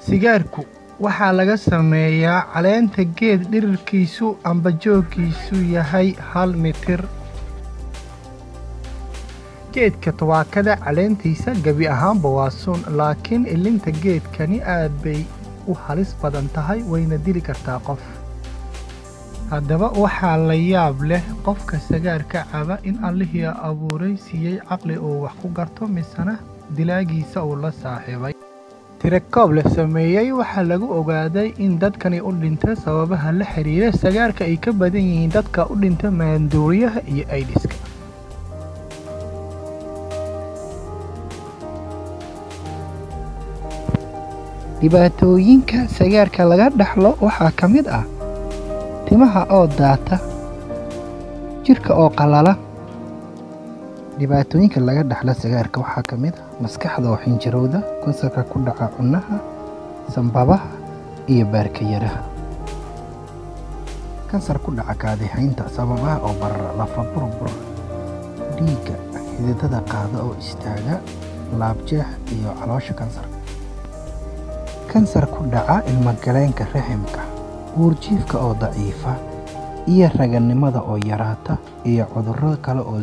Sigaarku waxaa laga sameeyaa caleenta geed dhirirkiisu amba jooggiisu yahay 1 mitir. Geedka tubaakada caleentiisa gabi ahaanba waa sun, laakiin ilinta geedkani aad bay u halis badan tahay wayna dili kartaa qof. Haddaba waxaa la yaab leh qofka sigaarka caba in Allihii abuuray siiyay caqli uu wax ku garto misana dilaagiisa uu la saaxiibay. Tirakoob la sameeyay waxaa lagu ogaaday in dadkani u dhintay sababaha la xiriira sigaarka ay ka badan yihiin dadka u dhintay maandooriyaha iyo AIDS-ka. Dhibaatooyinka sigaarka laga dhaxlo waxaa ka mid ah timaha oo daata, jirka oo qalala. Dhibaatooyinka laga dhaxlo sigaarka waxaa ka mid ah maskaxda oo xinjirowda, kansarka ku dhaca cunaha, sanbabaha iyo baarkayaraha. Kansar ku dhaca kaadihaynta sababaha oo barara, lafa burbur, dhiigga xididada qaada oo istaaga, laabjeex iyo caloosha kansar. Kansar ku dhaca ilmo-galeenka raximka, uurjiifka oo daciifa iyo raganimada oo yaraata iyo cudurro kale oo